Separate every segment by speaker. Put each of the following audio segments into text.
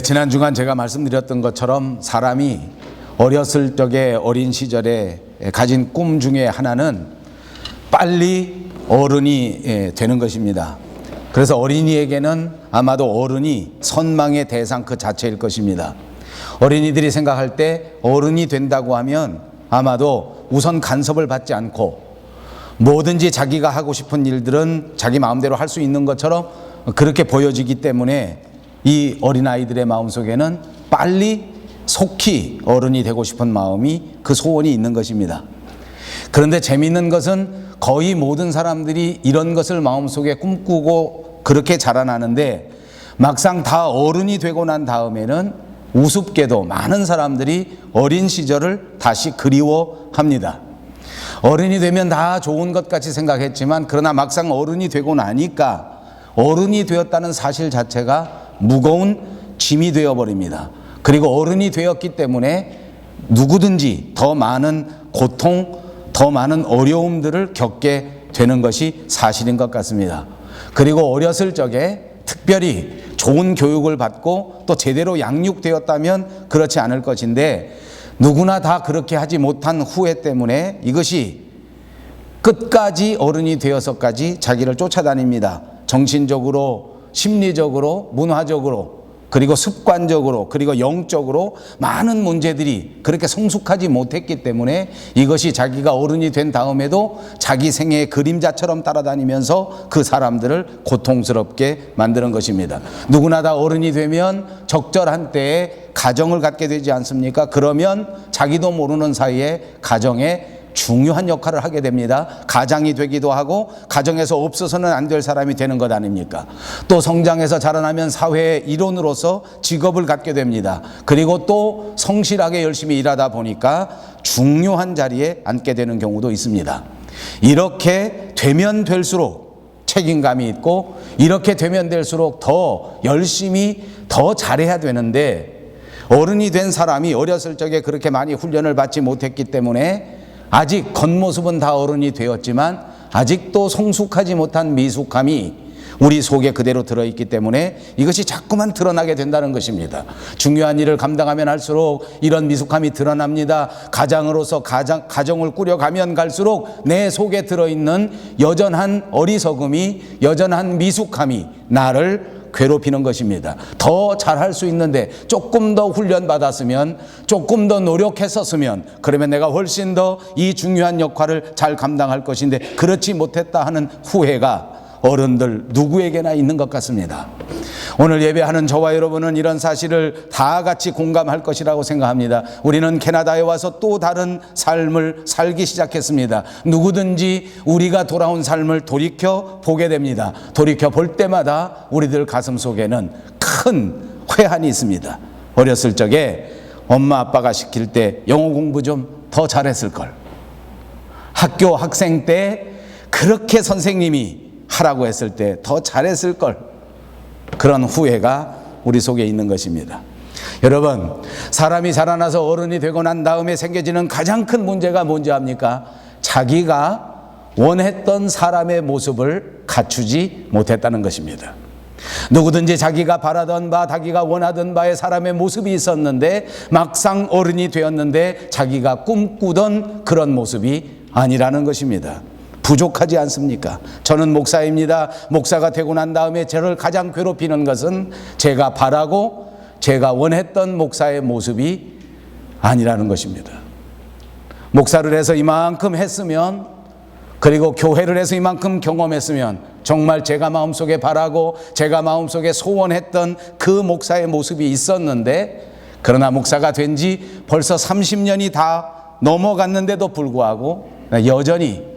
Speaker 1: 지난 주간 제가 말씀드렸던 것처럼 사람이 어렸을 적에 어린 시절에 가진 꿈 중에 하나는 빨리 어른이 되는 것입니다. 그래서 어린이에게는 아마도 어른이 선망의 대상 그 자체일 것입니다. 어린이들이 생각할 때 어른이 된다고 하면 아마도 우선 간섭을 받지 않고 뭐든지 자기가 하고 싶은 일들은 자기 마음대로 할 수 있는 것처럼 그렇게 보여지기 때문에 이 어린아이들의 마음속에는 빨리 속히 어른이 되고 싶은 마음이 그 소원이 있는 것입니다. 그런데 재미있는 것은 거의 모든 사람들이 이런 것을 마음속에 꿈꾸고 그렇게 자라나는데 막상 다 어른이 되고 난 다음에는 우습게도 많은 사람들이 어린 시절을 다시 그리워합니다. 어른이 되면 다 좋은 것 같이 생각했지만 그러나 막상 어른이 되고 나니까 어른이 되었다는 사실 자체가 무거운 짐이 되어버립니다. 그리고 어른이 되었기 때문에 누구든지 더 많은 고통, 더 많은 어려움들을 겪게 되는 것이 사실인 것 같습니다. 그리고 어렸을 적에 특별히 좋은 교육을 받고 또 제대로 양육되었다면 그렇지 않을 것인데 누구나 다 그렇게 하지 못한 후회 때문에 이것이 끝까지 어른이 되어서까지 자기를 쫓아다닙니다. 정신적으로, 심리적으로, 문화적으로, 그리고 습관적으로, 그리고 영적으로 많은 문제들이 그렇게 성숙하지 못했기 때문에 이것이 자기가 어른이 된 다음에도 자기 생애의 그림자처럼 따라다니면서 그 사람들을 고통스럽게 만드는 것입니다. 누구나 다 어른이 되면 적절한 때에 가정을 갖게 되지 않습니까? 그러면 자기도 모르는 사이에 가정에 중요한 역할을 하게 됩니다. 가장이 되기도 하고 가정에서 없어서는 안 될 사람이 되는 것 아닙니까? 또 성장해서 자라나면 사회의 일원으로서 직업을 갖게 됩니다. 그리고 또 성실하게 열심히 일하다 보니까 중요한 자리에 앉게 되는 경우도 있습니다. 이렇게 되면 될수록 책임감이 있고 이렇게 되면 될수록 더 열심히 더 잘해야 되는데 어른이 된 사람이 어렸을 적에 그렇게 많이 훈련을 받지 못했기 때문에 아직 겉모습은 다 어른이 되었지만 아직도 성숙하지 못한 미숙함이 우리 속에 그대로 들어있기 때문에 이것이 자꾸만 드러나게 된다는 것입니다. 중요한 일을 감당하면 할수록 이런 미숙함이 드러납니다. 가장으로서 가정을 꾸려가면 갈수록 내 속에 들어있는 여전한 어리석음이, 여전한 미숙함이 나를 괴롭히는 것입니다. 더 잘할 수 있는데 조금 더 훈련받았으면, 조금 더 노력했었으면 그러면 내가 훨씬 더 이 중요한 역할을 잘 감당할 것인데 그렇지 못했다 하는 후회가 어른들 누구에게나 있는 것 같습니다. 오늘 예배하는 저와 여러분은 이런 사실을 다 같이 공감할 것이라고 생각합니다. 우리는 캐나다에 와서 또 다른 삶을 살기 시작했습니다. 누구든지 우리가 돌아온 삶을 돌이켜 보게 됩니다. 돌이켜 볼 때마다 우리들 가슴 속에는 큰 회한이 있습니다. 어렸을 적에 엄마 아빠가 시킬 때 영어 공부 좀 더 잘했을 걸, 학교 학생 때 그렇게 선생님이 하라고 했을 때 더 잘했을 걸, 그런 후회가 우리 속에 있는 것입니다. 여러분, 사람이 자라나서 어른이 되고 난 다음에 생겨지는 가장 큰 문제가 뭔지 압니까? 자기가 원했던 사람의 모습을 갖추지 못했다는 것입니다. 누구든지 자기가 바라던 바, 자기가 원하던 바의 사람의 모습이 있었는데 막상 어른이 되었는데 자기가 꿈꾸던 그런 모습이 아니라는 것입니다. 부족하지 않습니까? 저는 목사입니다. 목사가 되고 난 다음에 저를 가장 괴롭히는 것은 제가 바라고 제가 원했던 목사의 모습이 아니라는 것입니다. 목사를 해서 이만큼 했으면, 그리고 교회를 해서 이만큼 경험했으면 정말 제가 마음속에 바라고 제가 마음속에 소원했던 그 목사의 모습이 있었는데, 그러나 목사가 된 지 벌써 30년이 다 넘어갔는데도 불구하고 여전히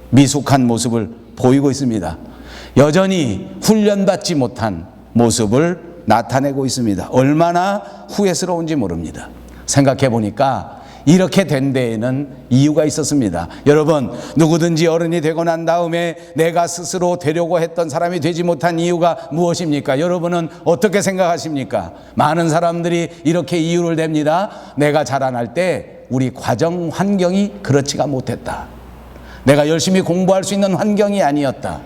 Speaker 1: 미숙한 모습을 보이고 있습니다. 여전히 훈련받지 못한 모습을 나타내고 있습니다. 얼마나 후회스러운지 모릅니다. 생각해 보니까 이렇게 된 데에는 이유가 있었습니다. 여러분, 누구든지 어른이 되고 난 다음에 내가 스스로 되려고 했던 사람이 되지 못한 이유가 무엇입니까? 여러분은 어떻게 생각하십니까? 많은 사람들이 이렇게 이유를 댑니다. 내가 자라날 때 우리 가정 환경이 그렇지가 못했다. 내가 열심히 공부할 수 있는 환경이 아니었다.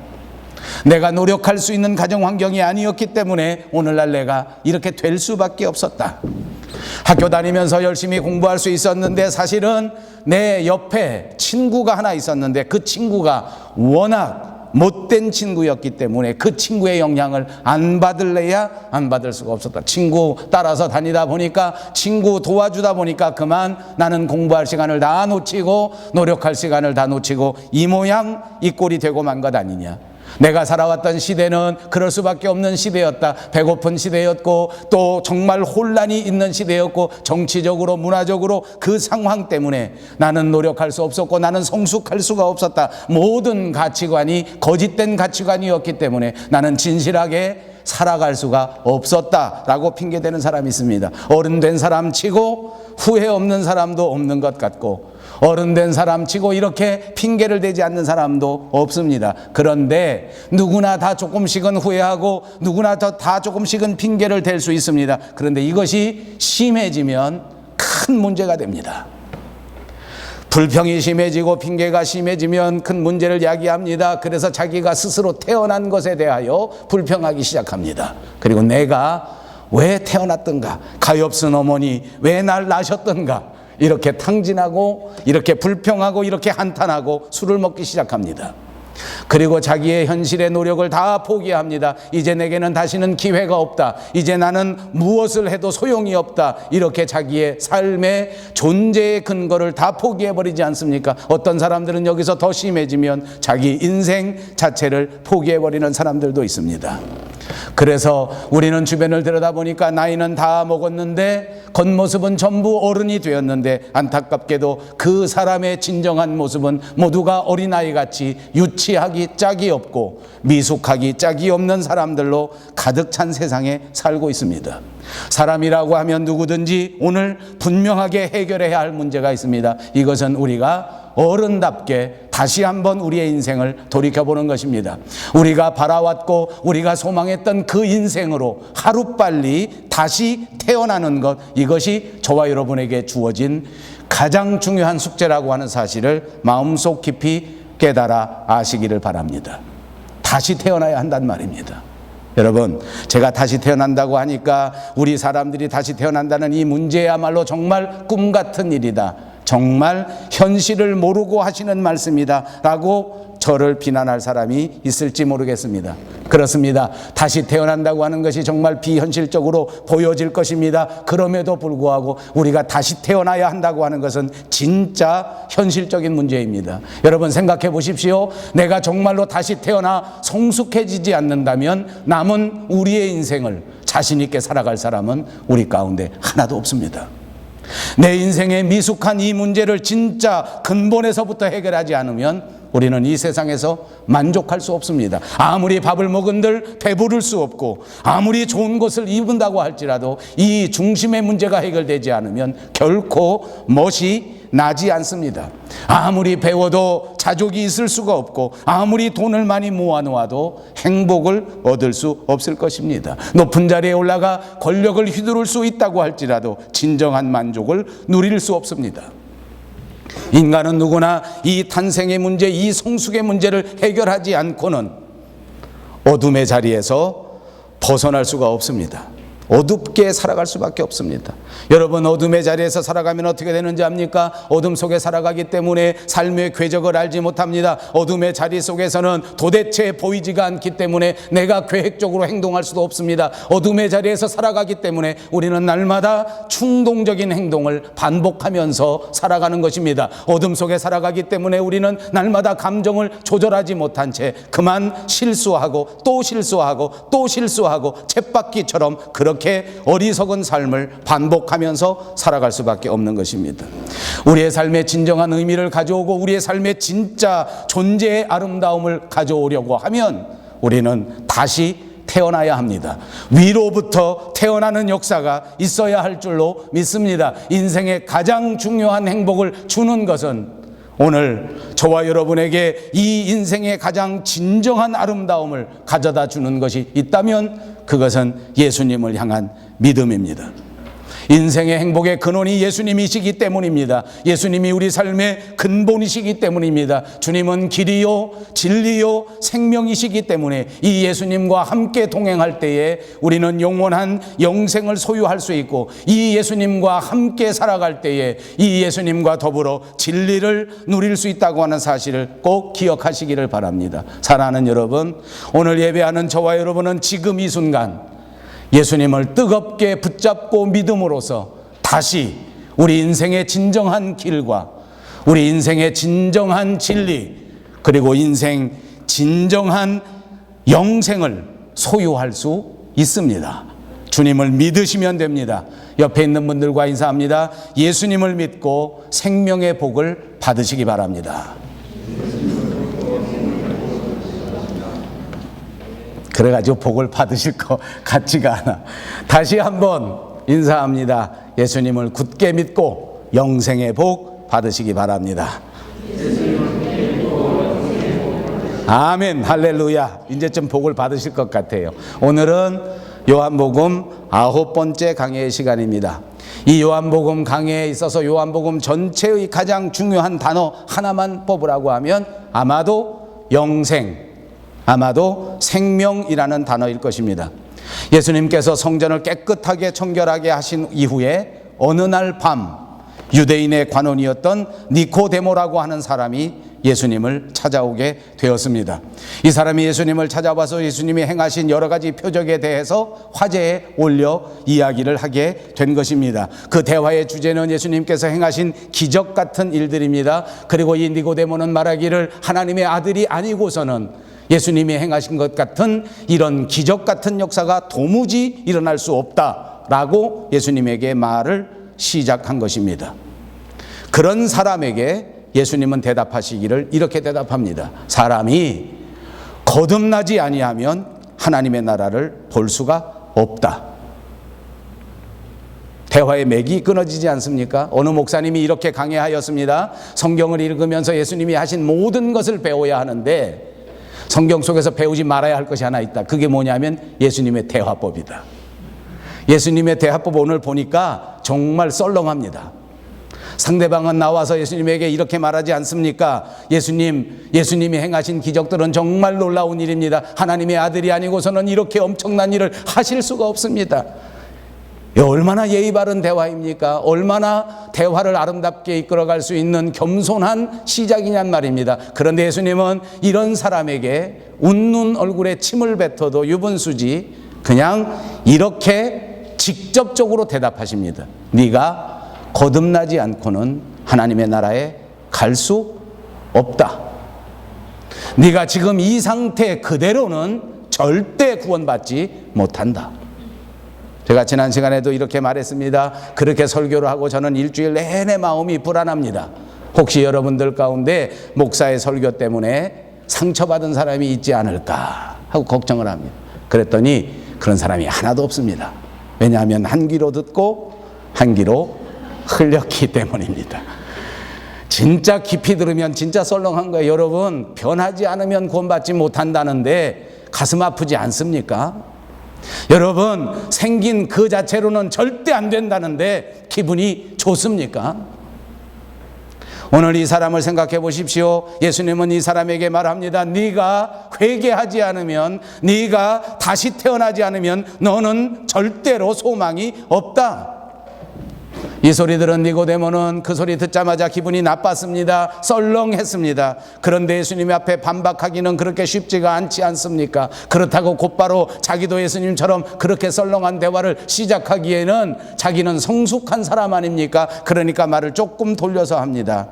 Speaker 1: 내가 노력할 수 있는 가정 환경이 아니었기 때문에 오늘날 내가 이렇게 될 수밖에 없었다. 학교 다니면서 열심히 공부할 수 있었는데 사실은 내 옆에 친구가 하나 있었는데 그 친구가 워낙 못된 친구였기 때문에 그 친구의 영향을 안 받을래야 안 받을 수가 없었다. 친구 따라서 다니다 보니까, 친구 도와주다 보니까 그만 나는 공부할 시간을 다 놓치고 노력할 시간을 다 놓치고 이 모양 이 꼴이 되고 만 것 아니냐. 내가 살아왔던 시대는 그럴 수밖에 없는 시대였다. 배고픈 시대였고 또 정말 혼란이 있는 시대였고 정치적으로 문화적으로 그 상황 때문에 나는 노력할 수 없었고 나는 성숙할 수가 없었다. 모든 가치관이 거짓된 가치관이었기 때문에 나는 진실하게 살아갈 수가 없었다라고 핑계대는 사람이 있습니다. 어른 된 사람 치고 후회 없는 사람도 없는 것 같고, 어른 된 사람 치고 이렇게 핑계를 대지 않는 사람도 없습니다. 그런데 누구나 다 조금씩은 후회하고 누구나 다 조금씩은 핑계를 댈 수 있습니다. 그런데 이것이 심해지면 큰 문제가 됩니다. 불평이 심해지고 핑계가 심해지면 큰 문제를 야기합니다. 그래서 자기가 스스로 태어난 것에 대하여 불평하기 시작합니다. 그리고 내가 왜 태어났던가, 가엾은 어머니 왜 날 낳으셨던가, 이렇게 탕진하고 이렇게 불평하고 이렇게 한탄하고 술을 먹기 시작합니다. 그리고 자기의 현실의 노력을 다 포기합니다. 이제 내게는 다시는 기회가 없다. 이제 나는 무엇을 해도 소용이 없다. 이렇게 자기의 삶의 존재의 근거를 다 포기해버리지 않습니까? 어떤 사람들은 여기서 더 심해지면 자기 인생 자체를 포기해버리는 사람들도 있습니다. 그래서 우리는 주변을 들여다보니까 나이는 다 먹었는데 겉모습은 전부 어른이 되었는데, 안타깝게도 그 사람의 진정한 모습은 모두가 어린아이같이 유치하기 짝이 없고 미숙하기 짝이 없는 사람들로 가득 찬 세상에 살고 있습니다. 사람이라고 하면 누구든지 오늘 분명하게 해결해야 할 문제가 있습니다. 이것은 우리가 어른답게 다시 한번 우리의 인생을 돌이켜보는 것입니다. 우리가 바라왔고 우리가 소망했던 그 인생으로 하루빨리 다시 태어나는 것, 이것이 저와 여러분에게 주어진 가장 중요한 숙제라고 하는 사실을 마음속 깊이 깨달아 아시기를 바랍니다. 다시 태어나야 한단 말입니다. 여러분, 제가 다시 태어난다고 하니까 우리 사람들이 다시 태어난다는 이 문제야말로 정말 꿈 같은 일이다, 정말 현실을 모르고 하시는 말씀이다 라고 저를 비난할 사람이 있을지 모르겠습니다. 그렇습니다. 다시 태어난다고 하는 것이 정말 비현실적으로 보여질 것입니다. 그럼에도 불구하고 우리가 다시 태어나야 한다고 하는 것은 진짜 현실적인 문제입니다. 여러분 생각해 보십시오. 내가 정말로 다시 태어나 성숙해지지 않는다면 남은 우리의 인생을 자신 있게 살아갈 사람은 우리 가운데 하나도 없습니다. 내 인생의 미숙한 이 문제를 진짜 근본에서부터 해결하지 않으면 우리는 이 세상에서 만족할 수 없습니다. 아무리 밥을 먹은들 배부를 수 없고, 아무리 좋은 것을 입은다고 할지라도 이 중심의 문제가 해결되지 않으면 결코 멋이 나지 않습니다. 아무리 배워도 자족이 있을 수가 없고, 아무리 돈을 많이 모아놓아도 행복을 얻을 수 없을 것입니다. 높은 자리에 올라가 권력을 휘두를 수 있다고 할지라도 진정한 만족을 누릴 수 없습니다. 인간은 누구나 이 탄생의 문제, 이 성숙의 문제를 해결하지 않고는 어둠의 자리에서 벗어날 수가 없습니다. 어둡게 살아갈 수밖에 없습니다. 여러분, 어둠의 자리에서 살아가면 어떻게 되는지 압니까? 어둠 속에 살아가기 때문에 삶의 궤적을 알지 못합니다. 어둠의 자리 속에서는 도대체 보이지가 않기 때문에 내가 계획적으로 행동할 수도 없습니다. 어둠의 자리에서 살아가기 때문에 우리는 날마다 충동적인 행동을 반복하면서 살아가는 것입니다. 어둠 속에 살아가기 때문에 우리는 날마다 감정을 조절하지 못한 채 그만 실수하고 또 실수하고 또 실수하고 쳇바퀴처럼 그렇게 어리석은 삶을 반복하면서 살아갈 수밖에 없는 것입니다. 우리의 삶의 진정한 의미를 가져오고 우리의 삶의 진짜 존재의 아름다움을 가져오려고 하면 우리는 다시 태어나야 합니다. 위로부터 태어나는 역사가 있어야 할 줄로 믿습니다. 인생의 가장 중요한 행복을 주는 것은 오늘 저와 여러분에게 이 인생의 가장 진정한 아름다움을 가져다 주는 것이 있다면 그것은 예수님을 향한 믿음입니다. 인생의 행복의 근원이 예수님이시기 때문입니다. 예수님이 우리 삶의 근본이시기 때문입니다. 주님은 길이요 진리요 생명이시기 때문에 이 예수님과 함께 동행할 때에 우리는 영원한 영생을 소유할 수 있고, 이 예수님과 함께 살아갈 때에 이 예수님과 더불어 진리를 누릴 수 있다고 하는 사실을 꼭 기억하시기를 바랍니다. 사랑하는 여러분, 오늘 예배하는 저와 여러분은 지금 이 순간 예수님을 뜨겁게 붙잡고 믿음으로써 다시 우리 인생의 진정한 길과 우리 인생의 진정한 진리, 그리고 인생 진정한 영생을 소유할 수 있습니다. 주님을 믿으시면 됩니다. 옆에 있는 분들과 인사합니다. 예수님을 믿고 생명의 복을 받으시기 바랍니다. 그래가지고 복을 받으실 것 같지가 않아. 다시 한번 인사합니다. 예수님을 굳게 믿고 영생의 복 받으시기 바랍니다. 아멘, 할렐루야. 이제쯤 복을 받으실 것 같아요. 오늘은 요한복음 9번째 강해의 시간입니다. 이 요한복음 강해에 있어서 요한복음 전체의 가장 중요한 단어 하나만 뽑으라고 하면 아마도 영생, 아마도 생명이라는 단어일 것입니다. 예수님께서 성전을 깨끗하게 청결하게 하신 이후에 어느 날 밤 유대인의 관원이었던 니코데모라고 하는 사람이 예수님을 찾아오게 되었습니다. 이 사람이 예수님을 찾아와서 예수님이 행하신 여러 가지 표적에 대해서 화제에 올려 이야기를 하게 된 것입니다. 그 대화의 주제는 예수님께서 행하신 기적 같은 일들입니다. 그리고 이 니고데모는 말하기를 하나님의 아들이 아니고서는 예수님이 행하신 것 같은 이런 기적 같은 역사가 도무지 일어날 수 없다라고 예수님에게 말을 시작한 것입니다. 그런 사람에게 예수님은 대답하시기를 이렇게 대답합니다. 사람이 거듭나지 아니하면 하나님의 나라를 볼 수가 없다. 대화의 맥이 끊어지지 않습니까? 어느 목사님이 이렇게 강해하였습니다. 성경을 읽으면서 예수님이 하신 모든 것을 배워야 하는데 성경 속에서 배우지 말아야 할 것이 하나 있다. 그게 뭐냐면 예수님의 대화법이다. 예수님의 대화법 오늘 보니까 정말 썰렁합니다. 상대방은 나와서 예수님에게 이렇게 말하지 않습니까? 예수님이 행하신 기적들은 정말 놀라운 일입니다. 하나님의 아들이 아니고서는 이렇게 엄청난 일을 하실 수가 없습니다. 얼마나 예의 바른 대화입니까? 얼마나 대화를 아름답게 이끌어갈 수 있는 겸손한 시작이냔 말입니다. 그런데 예수님은 이런 사람에게 웃는 얼굴에 침을 뱉어도 유분수지 그냥 이렇게 직접적으로 대답하십니다. 네가 거듭나지 않고는 하나님의 나라에 갈 수 없다. 네가 지금 이 상태 그대로는 절대 구원받지 못한다. 제가 지난 시간에도 이렇게 말했습니다. 그렇게 설교를 하고 저는 일주일 내내 마음이 불안합니다. 혹시 여러분들 가운데 목사의 설교 때문에 상처받은 사람이 있지 않을까 하고 걱정을 합니다. 그랬더니 그런 사람이 하나도 없습니다. 왜냐하면 한 귀로 듣고 한 귀로 흘렸기 때문입니다. 진짜 깊이 들으면 진짜 썰렁한 거예요. 여러분, 변하지 않으면 구원받지 못한다는데 가슴 아프지 않습니까? 여러분, 생긴 그 자체로는 절대 안 된다는데 기분이 좋습니까? 오늘 이 사람을 생각해 보십시오. 예수님은 이 사람에게 말합니다. 네가 회개하지 않으면, 네가 다시 태어나지 않으면 너는 절대로 소망이 없다. 이 소리 들은 니고데모는 그 소리 듣자마자 기분이 나빴습니다. 썰렁했습니다. 그런데 예수님 앞에 반박하기는 그렇게 쉽지가 않지 않습니까? 그렇다고 곧바로 자기도 예수님처럼 그렇게 썰렁한 대화를 시작하기에는 자기는 성숙한 사람 아닙니까? 그러니까 말을 조금 돌려서 합니다.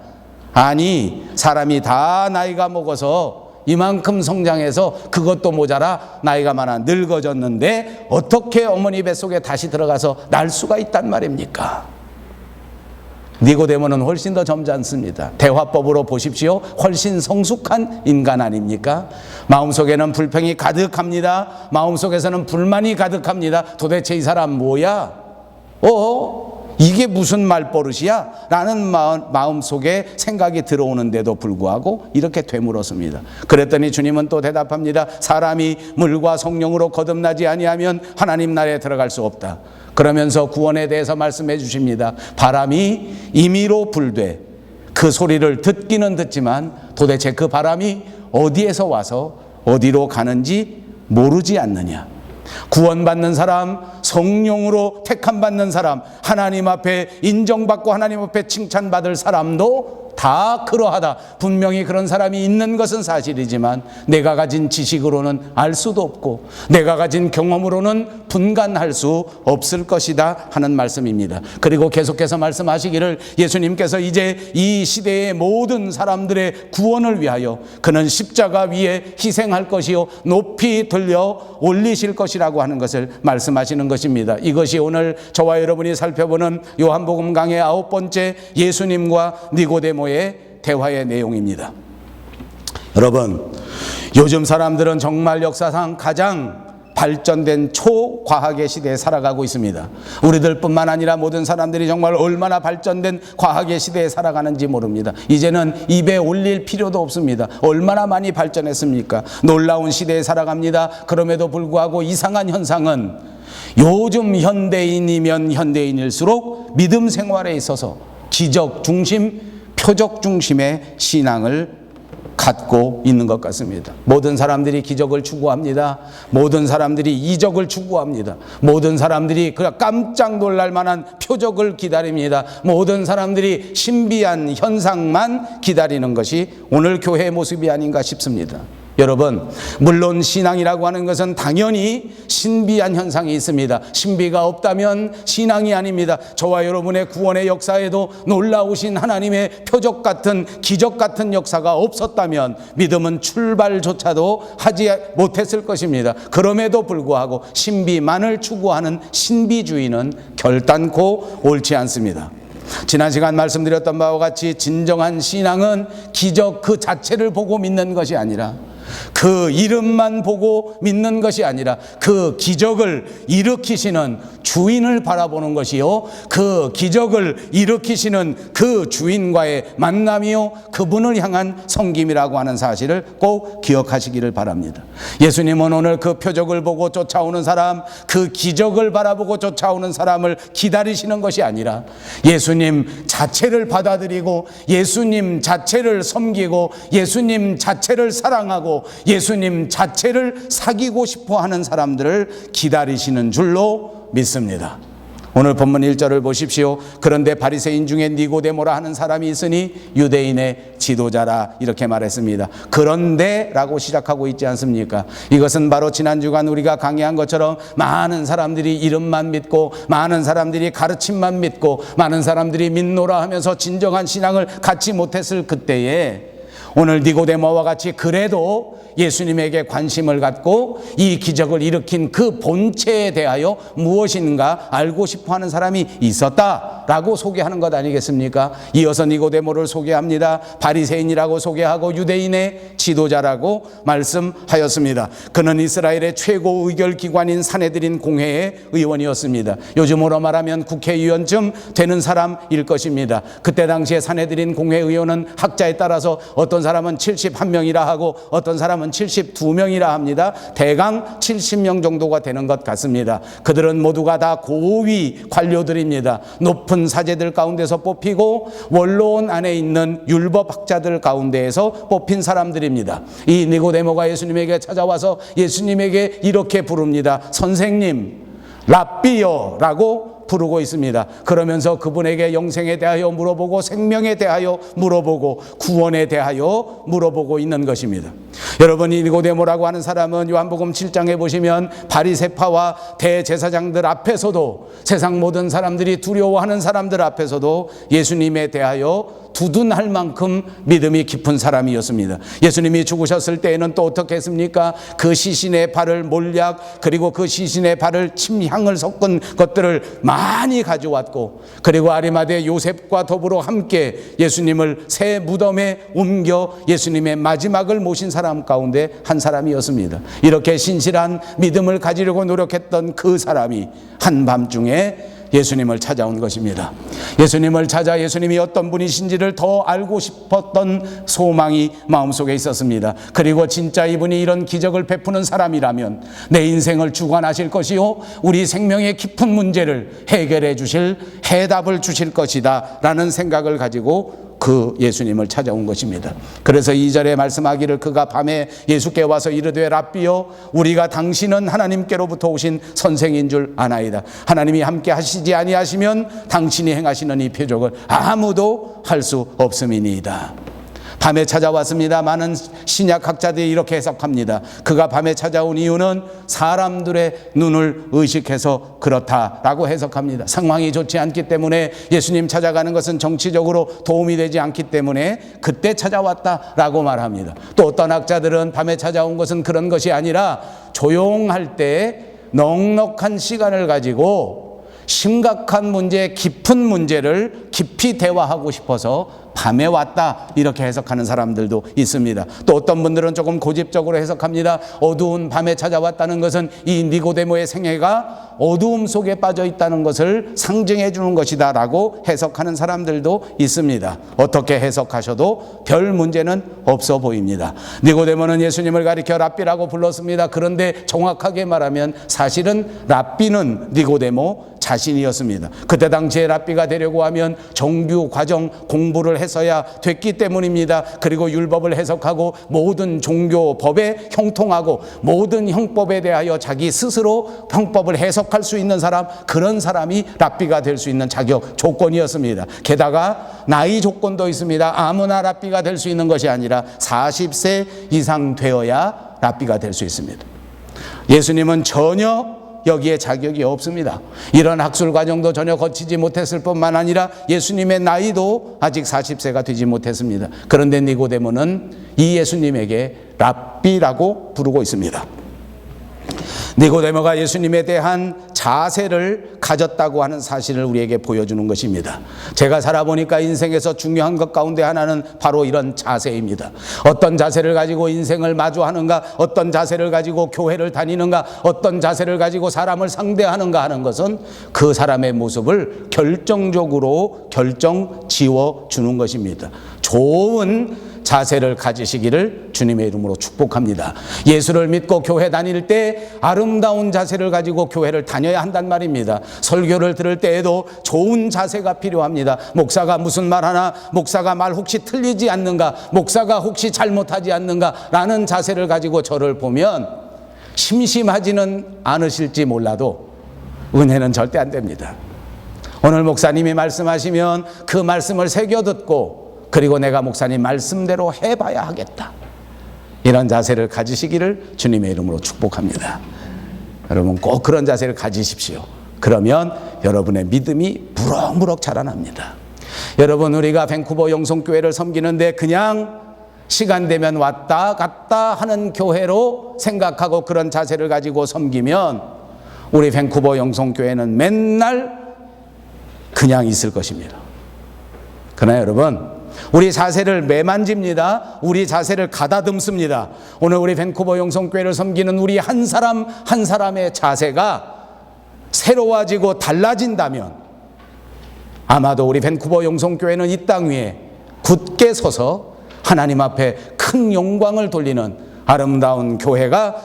Speaker 1: 아니, 사람이 다 나이가 먹어서 이만큼 성장해서 그것도 모자라 나이가 많아 늙어졌는데 어떻게 어머니 뱃속에 다시 들어가서 날 수가 있단 말입니까? 니고데모는 훨씬 더 점잖습니다. 대화법으로 보십시오. 훨씬 성숙한 인간 아닙니까? 마음속에는 불평이 가득합니다. 마음속에서는 불만이 가득합니다. 도대체 이 사람 뭐야? 이게 무슨 말버릇이야? 라는 마음속에 생각이 들어오는데도 불구하고 이렇게 되물었습니다. 그랬더니 주님은 또 대답합니다. 사람이 물과 성령으로 거듭나지 아니하면 하나님 나라에 들어갈 수 없다. 그러면서 구원에 대해서 말씀해 주십니다. 바람이 임의로 불되 그 소리를 듣기는 듣지만 도대체 그 바람이 어디에서 와서 어디로 가는지 모르지 않느냐. 구원받는 사람, 성령으로 택함받는 사람, 하나님 앞에 인정받고 하나님 앞에 칭찬받을 사람도 다 그러하다. 분명히 그런 사람이 있는 것은 사실이지만 내가 가진 지식으로는 알 수도 없고 내가 가진 경험으로는 분간할 수 없을 것이다 하는 말씀입니다. 그리고 계속해서 말씀하시기를 예수님께서 이제 이 시대의 모든 사람들의 구원을 위하여 그는 십자가 위에 희생할 것이요 높이 들려 올리실 것이라고 하는 것을 말씀하시는 것입니다. 이것이 오늘 저와 여러분이 살펴보는 요한복음 강의 9번째 예수님과 니고데모의 대화의 내용입니다. 여러분, 요즘 사람들은 정말 역사상 가장 발전된 초과학의 시대에 살아가고 있습니다. 우리들뿐만 아니라 모든 사람들이 정말 얼마나 발전된 과학의 시대에 살아가는지 모릅니다. 이제는 입에 올릴 필요도 없습니다. 얼마나 많이 발전했습니까? 놀라운 시대에 살아갑니다. 그럼에도 불구하고 이상한 현상은 요즘 현대인이면 현대인일수록 믿음 생활에 있어서 기적 중심, 표적 중심의 신앙을 갖고 있는 것 같습니다. 모든 사람들이 기적을 추구합니다. 모든 사람들이 이적을 추구합니다. 모든 사람들이 그냥 깜짝 놀랄 만한 표적을 기다립니다. 모든 사람들이 신비한 현상만 기다리는 것이 오늘 교회의 모습이 아닌가 싶습니다. 여러분, 물론 신앙이라고 하는 것은 당연히 신비한 현상이 있습니다. 신비가 없다면 신앙이 아닙니다. 저와 여러분의 구원의 역사에도 놀라우신 하나님의 표적 같은 기적 같은 역사가 없었다면 믿음은 출발조차도 하지 못했을 것입니다. 그럼에도 불구하고 신비만을 추구하는 신비주의는 결단코 옳지 않습니다. 지난 시간 말씀드렸던 바와 같이 진정한 신앙은 기적 그 자체를 보고 믿는 것이 아니라 그 이름만 보고 믿는 것이 아니라 그 기적을 일으키시는 주인을 바라보는 것이요, 그 기적을 일으키시는 그 주인과의 만남이요, 그분을 향한 섬김이라고 하는 사실을 꼭 기억하시기를 바랍니다. 예수님은 오늘 그 표적을 보고 쫓아오는 사람, 그 기적을 바라보고 쫓아오는 사람을 기다리시는 것이 아니라 예수님 자체를 받아들이고 예수님 자체를 섬기고 예수님 자체를 사랑하고 예수님 자체를 사귀고 싶어 하는 사람들을 기다리시는 줄로 믿습니다. 오늘 본문 1절을 보십시오. 그런데 바리새인 중에 니고데모라 하는 사람이 있으니 유대인의 지도자라 이렇게 말했습니다. 그런데 라고 시작하고 있지 않습니까? 이것은 바로 지난 주간 우리가 강의한 것처럼 많은 사람들이 이름만 믿고 많은 사람들이 가르침만 믿고 많은 사람들이 믿노라 하면서 진정한 신앙을 갖지 못했을 그때에 오늘 니고데모와 같이 그래도 예수님에게 관심을 갖고 이 기적을 일으킨 그 본체에 대하여 무엇인가 알고 싶어하는 사람이 있었다라고 소개하는 것 아니겠습니까? 이어서 니고데모를 소개합니다. 바리새인이라고 소개하고 유대인의 지도자라고 말씀하였습니다. 그는 이스라엘의 최고 의결기관인 산헤드린 공회의 의원이었습니다. 요즘으로 말하면 국회의원쯤 되는 사람일 것입니다. 그때 당시에 산헤드린 공회의원은 학자에 따라서 어떤 사람은 71명이라 하고 어떤 사람은 72명이라 합니다. 대강 70명 정도가 되는 것 같습니다. 그들은 모두가 다 고위 관료들입니다. 높은 사제들 가운데서 뽑히고 원로원 안에 있는 율법학자들 가운데에서 뽑힌 사람들입니다. 이 니고데모가 예수님에게 찾아와서 예수님에게 이렇게 부릅니다. 선생님, 랍비여라고 부르고 있습니다. 그러면서 그분에게 영생에 대하여 물어보고 생명에 대하여 물어보고 구원에 대하여 물어보고 있는 것입니다. 여러분, 이 니고데모라고 하는 사람은 요한복음 7장에 보시면 바리새파와 대제사장들 앞에서도 세상 모든 사람들이 두려워하는 사람들 앞에서도 예수님에 대하여 두둔할 만큼 믿음이 깊은 사람이었습니다. 예수님이 죽으셨을 때에는 또 어떻게 했습니까? 그 시신의 발을 몰약 그리고 그 시신의 발을 침향을 섞은 것들을 많이 가져왔고 그리고 아리마대 요셉과 더불어 함께 예수님을 새 무덤에 옮겨 예수님의 마지막을 모신 사람 가운데 한 사람이었습니다. 이렇게 신실한 믿음을 가지려고 노력했던 그 사람이 한밤중에 예수님을 찾아온 것입니다. 예수님을 찾아 예수님이 어떤 분이신지를 더 알고 싶었던 소망이 마음속에 있었습니다. 그리고 진짜 이분이 이런 기적을 베푸는 사람이라면 내 인생을 주관하실 것이요 우리 생명의 깊은 문제를 해결해 주실 해답을 주실 것이다 라는 생각을 가지고 그 예수님을 찾아온 것입니다. 그래서 2절에 말씀하기를 그가 밤에 예수께 와서 이르되 랍비여 우리가 당신은 하나님께로부터 오신 선생인 줄 아나이다. 하나님이 함께 하시지 아니하시면 당신이 행하시는 이 표적을 아무도 할 수 없음이니이다. 밤에 찾아왔습니다. 많은 신약학자들이 이렇게 해석합니다. 그가 밤에 찾아온 이유는 사람들의 눈을 의식해서 그렇다라고 해석합니다. 상황이 좋지 않기 때문에 예수님 찾아가는 것은 정치적으로 도움이 되지 않기 때문에 그때 찾아왔다라고 말합니다. 또 어떤 학자들은 밤에 찾아온 것은 그런 것이 아니라 조용할 때 넉넉한 시간을 가지고 심각한 문제, 깊은 문제를 깊이 대화하고 싶어서 밤에 왔다 이렇게 해석하는 사람들도 있습니다. 또 어떤 분들은 조금 고집적으로 해석합니다. 어두운 밤에 찾아왔다는 것은 이 니고데모의 생애가 어두움 속에 빠져 있다는 것을 상징해 주는 것이다 라고 해석하는 사람들도 있습니다. 어떻게 해석하셔도 별 문제는 없어 보입니다. 니고데모는 예수님을 가리켜 랍비라고 불렀습니다. 그런데 정확하게 말하면 사실은 랍비는 니고데모 자신이었습니다. 그때 당시에 랍비가 되려고 하면 정규 과정 공부를 했어야 됐기 때문입니다. 그리고 율법을 해석하고 모든 종교 법에 형통하고 모든 형법에 대하여 자기 스스로 형법을 해석할 수 있는 사람, 그런 사람이 랍비가 될 수 있는 자격 조건이었습니다. 게다가 나이 조건도 있습니다. 아무나 랍비가 될 수 있는 것이 아니라 40세 이상 되어야 랍비가 될 수 있습니다. 예수님은 전혀 여기에 자격이 없습니다. 이런 학술 과정도 전혀 거치지 못했을 뿐만 아니라 예수님의 나이도 아직 40세가 되지 못했습니다. 그런데 니고데모는 이 예수님에게 랍비라고 부르고 있습니다. 니고데모가 예수님에 대한 자세를 가졌다고 하는 사실을 우리에게 보여주는 것입니다. 제가 살아보니까 인생에서 중요한 것 가운데 하나는 바로 이런 자세입니다. 어떤 자세를 가지고 인생을 마주하는가, 어떤 자세를 가지고 교회를 다니는가, 어떤 자세를 가지고 사람을 상대하는가 하는 것은 그 사람의 모습을 결정적으로 결정 지어주는 것입니다. 좋은 자세를 가지시기를 주님의 이름으로 축복합니다. 예수를 믿고 교회 다닐 때 아름다운 자세를 가지고 교회를 다녀야 한단 말입니다. 설교를 들을 때에도 좋은 자세가 필요합니다. 목사가 무슨 말 하나, 목사가 말 혹시 틀리지 않는가, 목사가 혹시 잘못하지 않는가 라는 자세를 가지고 저를 보면 심심하지는 않으실지 몰라도 은혜는 절대 안 됩니다. 오늘 목사님이 말씀하시면 그 말씀을 새겨 듣고 그리고 내가 목사님 말씀대로 해봐야 하겠다, 이런 자세를 가지시기를 주님의 이름으로 축복합니다. 여러분 꼭 그런 자세를 가지십시오. 그러면 여러분의 믿음이 무럭무럭 자라납니다. 여러분 우리가 밴쿠버 영성교회를 섬기는데 그냥 시간 되면 왔다 갔다 하는 교회로 생각하고 그런 자세를 가지고 섬기면 우리 밴쿠버 영성교회는 맨날 그냥 있을 것입니다. 그러나 여러분 우리 자세를 매만집니다. 우리 자세를 가다듬습니다. 오늘 우리 밴쿠버 영성교회를 섬기는 우리 한 사람 한 사람의 자세가 새로워지고 달라진다면 아마도 우리 밴쿠버 영성교회는 이 땅 위에 굳게 서서 하나님 앞에 큰 영광을 돌리는 아름다운 교회가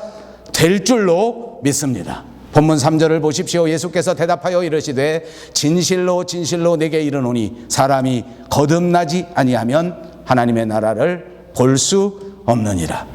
Speaker 1: 될 줄로 믿습니다. 본문 3절을 보십시오. 예수께서 대답하여 이르시되 진실로 진실로 내게 이르노니 사람이 거듭나지 아니하면 하나님의 나라를 볼 수 없느니라.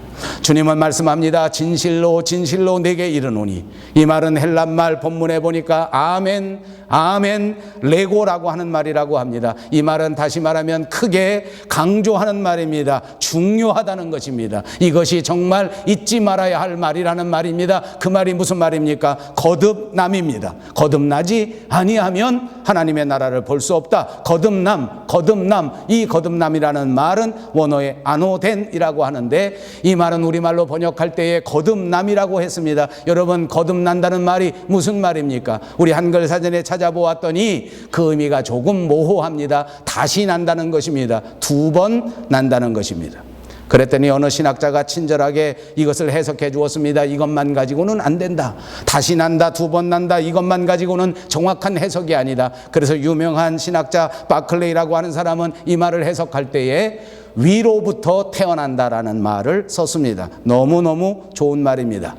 Speaker 1: 주님은 말씀합니다. 진실로 진실로 내게 이르노니. 이 말은 헬란말 본문에 보니까 아멘 아멘 레고라고 하는 말이라고 합니다. 이 말은 다시 말하면 크게 강조하는 말입니다. 중요하다는 것입니다. 이것이 정말 잊지 말아야 할 말이라는 말입니다. 그 말이 무슨 말입니까? 거듭남입니다. 거듭나지 아니하면 하나님의 나라를 볼 수 없다. 거듭남, 거듭남. 이 거듭남이라는 말은 원어의 아노덴이라고 하는데 이 말은 우리말로 번역할 때에 거듭남이라고 했습니다. 여러분 거듭난다는 말이 무슨 말입니까? 우리 한글 사전에 찾아보았더니 그 의미가 조금 모호합니다. 다시 난다는 것입니다. 2번 난다는 것입니다. 그랬더니 어느 신학자가 친절하게 이것을 해석해 주었습니다. 이것만 가지고는 안 된다. 다시 난다, 두 번 난다, 이것만 가지고는 정확한 해석이 아니다. 그래서 유명한 신학자 바클레이라고 하는 사람은 이 말을 해석할 때에 위로부터 태어난다라는 말을 썼습니다. 너무너무 좋은 말입니다.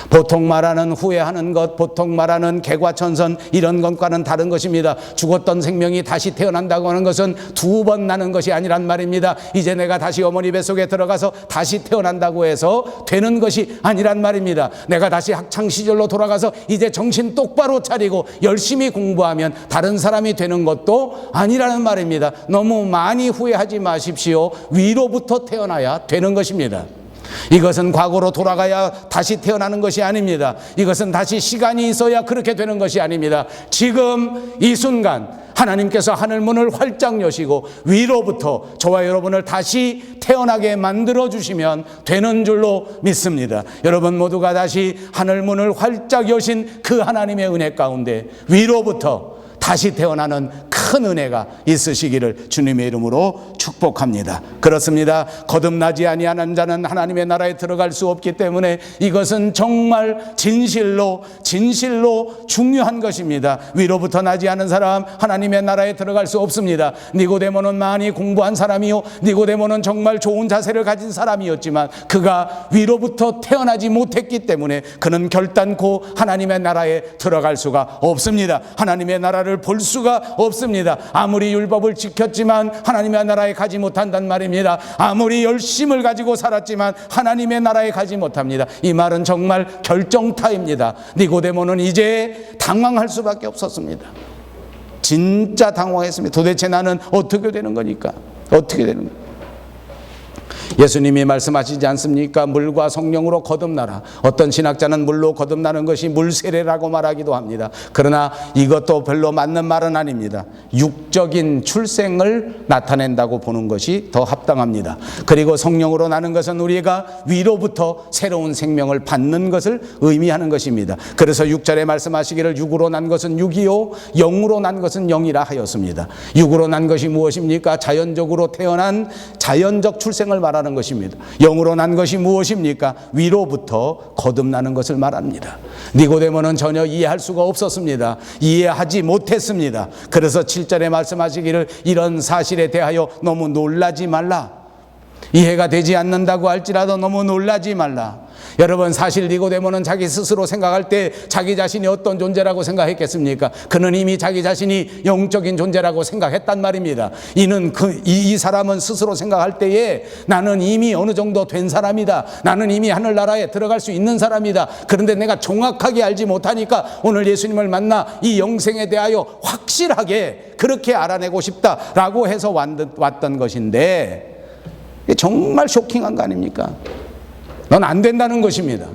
Speaker 1: 보통 말하는 후회하는 것, 보통 말하는 개과천선, 이런 것과는 다른 것입니다. 죽었던 생명이 다시 태어난다고 하는 것은 두 번 나는 것이 아니란 말입니다. 이제 내가 다시 어머니 뱃속에 들어가서 다시 태어난다고 해서 되는 것이 아니란 말입니다. 내가 다시 학창시절로 돌아가서 이제 정신 똑바로 차리고 열심히 공부하면 다른 사람이 되는 것도 아니라는 말입니다. 너무 많이 후회하지 마십시오. 위로부터 태어나야 되는 것입니다. 이것은 과거로 돌아가야 다시 태어나는 것이 아닙니다. 이것은 다시 시간이 있어야 그렇게 되는 것이 아닙니다. 지금 이 순간 하나님께서 하늘문을 활짝 여시고 위로부터 저와 여러분을 다시 태어나게 만들어 주시면 되는 줄로 믿습니다. 여러분 모두가 다시 하늘문을 활짝 여신 그 하나님의 은혜 가운데 위로부터 다시 태어나는 큰 은혜가 있으시기를 주님의 이름으로 축복합니다. 그렇습니다. 거듭나지 아니하는 자는 하나님의 나라에 들어갈 수 없기 때문에 이것은 정말 진실로 중요한 것입니다. 위로부터 나지 않은 사람 하나님의 나라에 들어갈 수 없습니다. 니고데모는 많이 공부한 사람이요, 니고데모는 정말 좋은 자세를 가진 사람이었지만 그가 위로부터 태어나지 못했기 때문에 그는 결단코 하나님의 나라에 들어갈 수가 없습니다. 하나님의 나라를 볼 수가 없습니다. 아무리 율법을 지켰지만 하나님의 나라에 가지 못한단 말입니다. 아무리 열심을 가지고 살았지만 하나님의 나라에 가지 못합니다. 이 말은 정말 결정타입니다. 니고데모는 이제 당황할 수밖에 없었습니다. 진짜 당황했습니다. 도대체 나는 어떻게 되는 거니까? 어떻게 되는 거니까? 예수님이 말씀하시지 않습니까? 물과 성령으로 거듭나라. 어떤 신학자는 물로 거듭나는 것이 물세례라고 말하기도 합니다. 그러나 이것도 별로 맞는 말은 아닙니다. 육적인 출생을 나타낸다고 보는 것이 더 합당합니다. 그리고 성령으로 나는 것은 우리가 위로부터 새로운 생명을 받는 것을 의미하는 것입니다. 그래서 6절에 말씀하시기를 육으로 난 것은 육이요 영으로 난 것은 영이라 하였습니다. 육으로 난 것이 무엇입니까? 자연적으로 태어난 자연적 출생을 말하는 것입니다. 영으로 난 것이 무엇입니까? 위로부터 거듭나는 것을 말합니다. 니고데모는 전혀 이해할 수가 없었습니다. 이해하지 못했습니다. 그래서 7절에 말씀하시기를 이런 사실에 대하여 너무 놀라지 말라. 이해가 되지 않는다고 할지라도 너무 놀라지 말라. 여러분, 사실 니고데모는 자기 스스로 생각할 때 자기 자신이 어떤 존재라고 생각했겠습니까? 그는 이미 자기 자신이 영적인 존재라고 생각했단 말입니다. 이는 이 사람은 스스로 생각할 때에 나는 이미 어느 정도 된 사람이다. 나는 이미 하늘나라에 들어갈 수 있는 사람이다. 그런데 내가 정확하게 알지 못하니까 오늘 예수님을 만나 이 영생에 대하여 확실하게 그렇게 알아내고 싶다라고 해서 왔던 것인데 정말 쇼킹한 거 아닙니까? 넌 안 된다는 것입니다.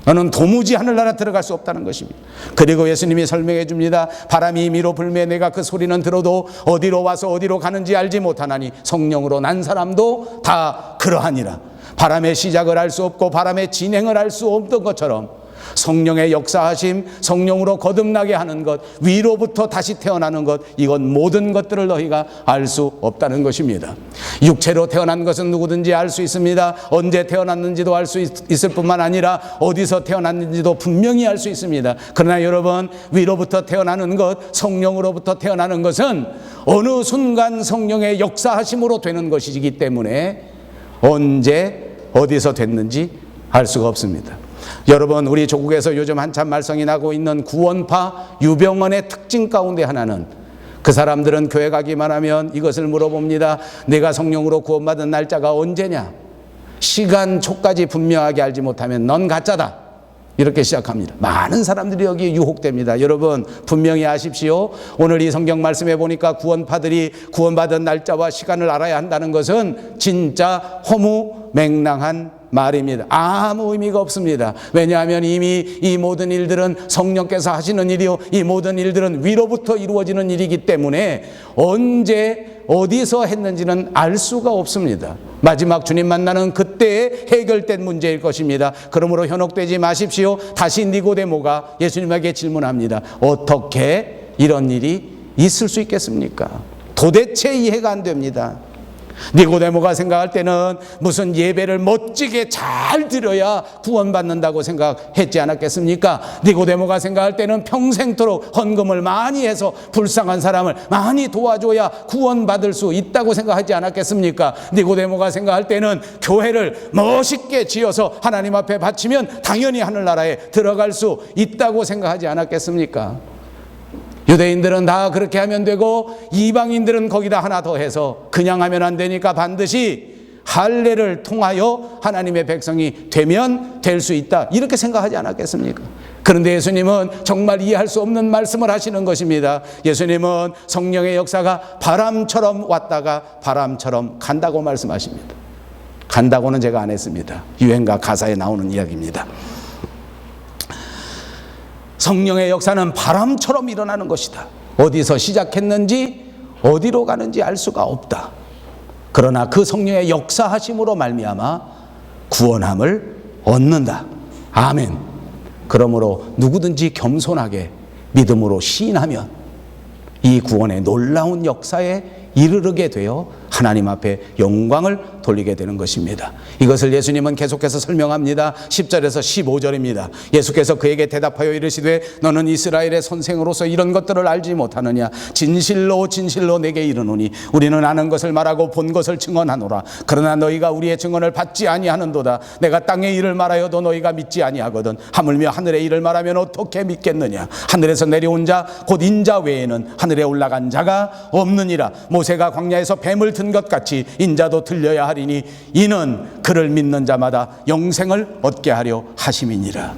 Speaker 1: 너는 도무지 하늘나라 들어갈 수 없다는 것입니다. 그리고 예수님이 설명해 줍니다. 바람이 미로 불매 내가 그 소리는 들어도 어디로 와서 어디로 가는지 알지 못하나니 성령으로 난 사람도 다 그러하니라. 바람의 시작을 알 수 없고 바람의 진행을 알 수 없던 것처럼 성령의 역사하심, 성령으로 거듭나게 하는 것, 위로부터 다시 태어나는 것, 이건 모든 것들을 너희가 알 수 없다는 것입니다. 육체로 태어난 것은 누구든지 알 수 있습니다. 언제 태어났는지도 알 수 있을 뿐만 아니라 어디서 태어났는지도 분명히 알 수 있습니다. 그러나 여러분, 위로부터 태어나는 것, 성령으로부터 태어나는 것은 어느 순간 성령의 역사하심으로 되는 것이기 때문에 언제 어디서 됐는지 알 수가 없습니다. 여러분, 우리 조국에서 요즘 한참 말썽이 나고 있는 구원파 유병언의 특징 가운데 하나는 그 사람들은 교회 가기만 하면 이것을 물어봅니다. 내가 성령으로 구원받은 날짜가 언제냐? 시간 초까지 분명하게 알지 못하면 넌 가짜다. 이렇게 시작합니다. 많은 사람들이 여기에 유혹됩니다. 여러분, 분명히 아십시오. 오늘 이 성경 말씀에 보니까 구원파들이 구원받은 날짜와 시간을 알아야 한다는 것은 진짜 허무맹랑한 말입니다. 아무 의미가 없습니다. 왜냐하면 이미 이 모든 일들은 성령께서 하시는 일이요, 이 모든 일들은 위로부터 이루어지는 일이기 때문에 언제 어디서 했는지는 알 수가 없습니다. 마지막 주님 만나는 그때에 해결된 문제일 것입니다. 그러므로 현혹되지 마십시오. 다시 니고데모가 예수님에게 질문합니다. 어떻게 이런 일이 있을 수 있겠습니까? 도대체 이해가 안 됩니다. 니고데모가 생각할 때는 무슨 예배를 멋지게 잘 드려야 구원받는다고 생각했지 않았겠습니까? 니고데모가 생각할 때는 평생토록 헌금을 많이 해서 불쌍한 사람을 많이 도와줘야 구원받을 수 있다고 생각하지 않았겠습니까? 니고데모가 생각할 때는 교회를 멋있게 지어서 하나님 앞에 바치면 당연히 하늘나라에 들어갈 수 있다고 생각하지 않았겠습니까? 유대인들은 다 그렇게 하면 되고 이방인들은 거기다 하나 더 해서 그냥 하면 안 되니까 반드시 할례를 통하여 하나님의 백성이 되면 될 수 있다, 이렇게 생각하지 않았겠습니까? 그런데 예수님은 정말 이해할 수 없는 말씀을 하시는 것입니다. 예수님은 성령의 역사가 바람처럼 왔다가 바람처럼 간다고 말씀하십니다. 간다고는 제가 안 했습니다. 유행가 가사에 나오는 이야기입니다. 성령의 역사는 바람처럼 일어나는 것이다. 어디서 시작했는지 어디로 가는지 알 수가 없다. 그러나 그 성령의 역사하심으로 말미암아 구원함을 얻는다. 아멘. 그러므로 누구든지 겸손하게 믿음으로 시인하면 이 구원의 놀라운 역사에 이르게 되어 하나님 앞에 영광을 돌리게 되는 것입니다. 이것을 예수님은 계속해서 설명합니다. 10절에서 15절입니다. 예수께서 그에게 대답하여 이르시되 너는 이스라엘의 선생으로서 이런 것들을 알지 못하느냐? 진실로 진실로 내게 이르노니 우리는 아는 것을 말하고 본 것을 증언하노라. 그러나 너희가 우리의 증언을 받지 아니하는도다. 내가 땅의 일을 말하여도 너희가 믿지 아니하거든. 하물며 하늘의 일을 말하면 어떻게 믿겠느냐? 하늘에서 내려온 자 곧 인자 외에는 하늘에 올라간 자가 없느니라. 모세가 광야에서 뱀을 든 것 같이 인자도 들려야 하리니 이는 그를 믿는 자마다 영생을 얻게 하려 하심이니라.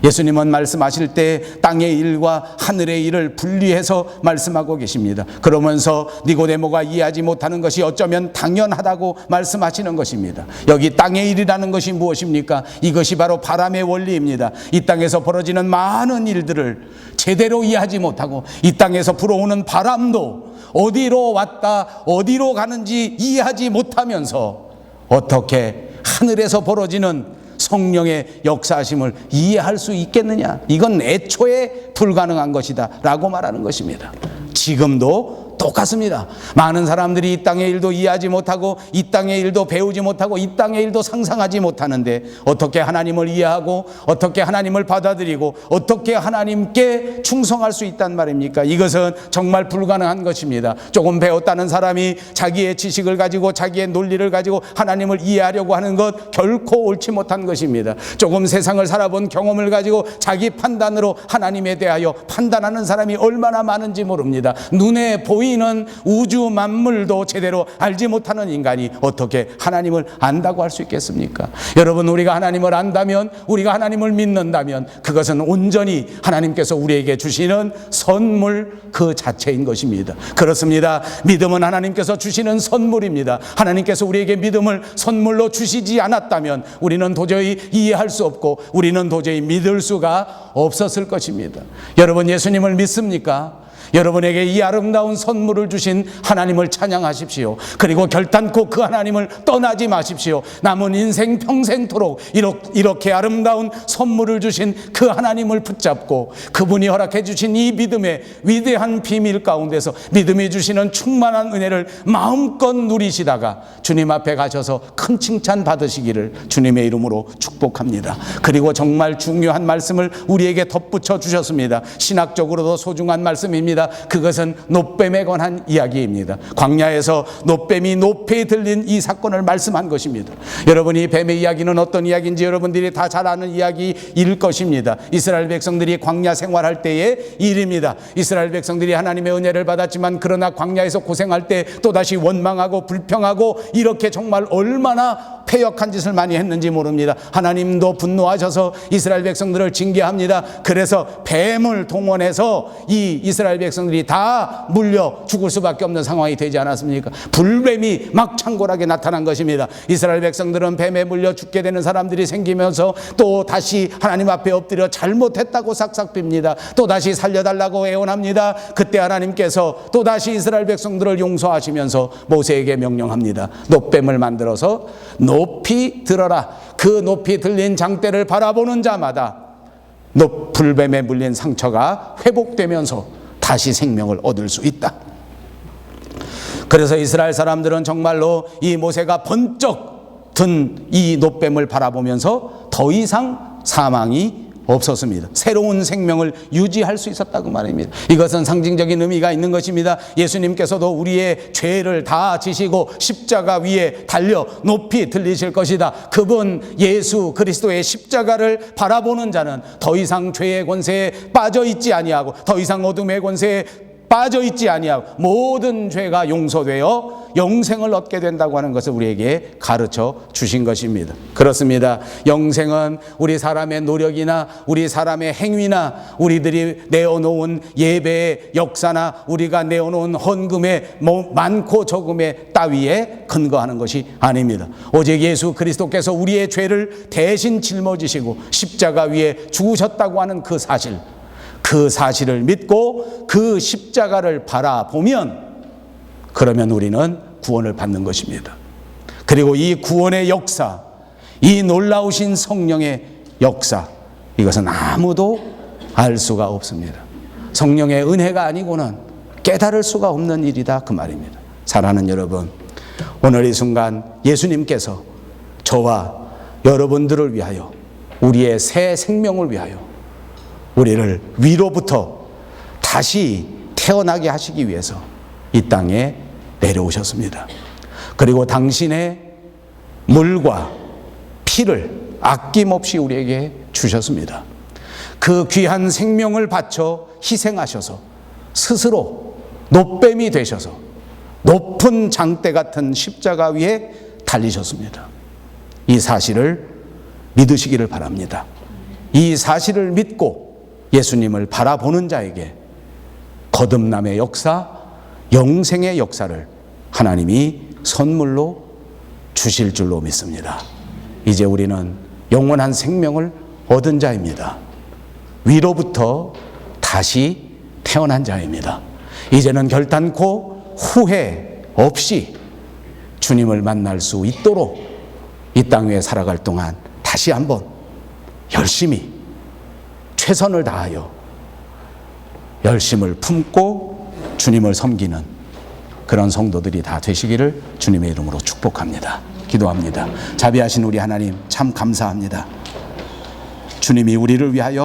Speaker 1: 예수님은 말씀하실 때 땅의 일과 하늘의 일을 분리해서 말씀하고 계십니다. 그러면서 니고데모가 이해하지 못하는 것이 어쩌면 당연하다고 말씀하시는 것입니다. 여기 땅의 일이라는 것이 무엇입니까? 이것이 바로 바람의 원리입니다. 이 땅에서 벌어지는 많은 일들을 제대로 이해하지 못하고 이 땅에서 불어오는 바람도 어디로 왔다 어디로 가는지 이해하지 못하면서 어떻게 하늘에서 벌어지는 성령의 역사하심을 이해할 수 있겠느냐? 이건 애초에 불가능한 것이다 라고 말하는 것입니다. 지금도 똑같습니다. 많은 사람들이 이 땅의 일도 이해하지 못하고 이 땅의 일도 배우지 못하고 이 땅의 일도 상상하지 못하는데 어떻게 하나님을 이해하고 어떻게 하나님을 받아들이고 어떻게 하나님께 충성할 수 있단 말입니까? 이것은 정말 불가능한 것입니다. 조금 배웠다는 사람이 자기의 지식을 가지고 자기의 논리를 가지고 하나님을 이해하려고 하는 것 결코 옳지 못한 것입니다. 조금 세상을 살아본 경험을 가지고 자기 판단으로 하나님에 대하여 판단하는 사람이 얼마나 많은지 모릅니다. 눈에 보이는 우주 만물도 제대로 알지 못하는 인간이 어떻게 하나님을 안다고 할 수 있겠습니까? 여러분, 우리가 하나님을 안다면, 우리가 하나님을 믿는다면 그것은 온전히 하나님께서 우리에게 주시는 선물 그 자체인 것입니다. 그렇습니다. 믿음은 하나님께서 주시는 선물입니다. 하나님께서 우리에게 믿음을 선물로 주시지 않았다면 우리는 도저히 이해할 수 없고 우리는 도저히 믿을 수가 없었을 것입니다. 여러분, 예수님을 믿습니까? 여러분에게 이 아름다운 선물을 주신 하나님을 찬양하십시오. 그리고 결단코 그 하나님을 떠나지 마십시오. 남은 인생 평생토록 이렇게 아름다운 선물을 주신 그 하나님을 붙잡고 그분이 허락해 주신 이 믿음의 위대한 비밀 가운데서 믿음이 주시는 충만한 은혜를 마음껏 누리시다가 주님 앞에 가셔서 큰 칭찬 받으시기를 주님의 이름으로 축복합니다. 그리고 정말 중요한 말씀을 우리에게 덧붙여 주셨습니다. 신학적으로도 소중한 말씀입니다. 그것은 놋뱀에 관한 이야기입니다. 광야에서 놋뱀이 높이 들린 이 사건을 말씀한 것입니다. 여러분, 이 뱀의 이야기는 어떤 이야기인지 여러분들이 다 잘 아는 이야기일 것입니다. 이스라엘 백성들이 광야 생활할 때의 일입니다. 이스라엘 백성들이 하나님의 은혜를 받았지만 그러나 광야에서 고생할 때 또다시 원망하고 불평하고 이렇게 정말 얼마나 패역한 짓을 많이 했는지 모릅니다. 하나님도 분노하셔서 이스라엘 백성들을 징계합니다. 그래서 뱀을 동원해서 이 이스라엘 백성들이 다 물려 죽을 수밖에 없는 상황이 되지 않았습니까? 불뱀이 막 창궐하게 나타난 것입니다. 이스라엘 백성들은 뱀에 물려 죽게 되는 사람들이 생기면서 또 다시 하나님 앞에 엎드려 잘못했다고 싹싹 빕니다. 또 다시 살려달라고 애원합니다. 그때 하나님께서 또 다시 이스라엘 백성들을 용서하시면서 모세에게 명령합니다. 놋뱀을 만들어서 높이 들어라. 그 높이 들린 장대를 바라보는 자마다 불뱀에 물린 상처가 회복되면서 다시 생명을 얻을 수 있다. 그래서 이스라엘 사람들은 정말로 이 모세가 번쩍 든 이 놋뱀을 바라보면서 더 이상 사망이 없었습니다. 새로운 생명을 유지할 수 있었다고 말입니다. 이것은 상징적인 의미가 있는 것입니다. 예수님께서도 우리의 죄를 다 지시고 십자가 위에 달려 높이 들리실 것이다. 그분 예수 그리스도의 십자가를 바라보는 자는 더 이상 죄의 권세에 빠져 있지 아니하고 더 이상 어둠의 권세에 빠져 있지 아니하고 모든 죄가 용서되어 영생을 얻게 된다고 하는 것을 우리에게 가르쳐 주신 것입니다. 그렇습니다. 영생은 우리 사람의 노력이나 우리 사람의 행위나 우리들이 내어놓은 예배의 역사나 우리가 내어놓은 헌금의 많고 적음의 따위에 근거하는 것이 아닙니다. 오직 예수 그리스도께서 우리의 죄를 대신 짊어지시고 십자가 위에 죽으셨다고 하는 그 사실을 믿고 그 십자가를 바라보면 그러면 우리는 구원을 받는 것입니다. 그리고 이 구원의 역사, 이 놀라우신 성령의 역사, 이것은 아무도 알 수가 없습니다. 성령의 은혜가 아니고는 깨달을 수가 없는 일이다 그 말입니다. 사랑하는 여러분, 오늘 이 순간 예수님께서 저와 여러분들을 위하여 우리의 새 생명을 위하여 우리를 위로부터 다시 태어나게 하시기 위해서 이 땅에 내려오셨습니다. 그리고 당신의 물과 피를 아낌없이 우리에게 주셨습니다. 그 귀한 생명을 바쳐 희생하셔서 스스로 놋뱀이 되셔서 높은 장대 같은 십자가 위에 달리셨습니다. 이 사실을 믿으시기를 바랍니다. 이 사실을 믿고 예수님을 바라보는 자에게 거듭남의 역사, 영생의 역사를 하나님이 선물로 주실 줄로 믿습니다. 이제 우리는 영원한 생명을 얻은 자입니다. 위로부터 다시 태어난 자입니다. 이제는 결단코 후회 없이 주님을 만날 수 있도록 이 땅 위에 살아갈 동안 다시 한번 열심히 최선을 다하여 열심을 품고 주님을 섬기는 그런 성도들이 다 되시기를 주님의 이름으로 축복합니다. 기도합니다. 자비하신 우리 하나님 참 감사합니다. 주님이 우리를 위하여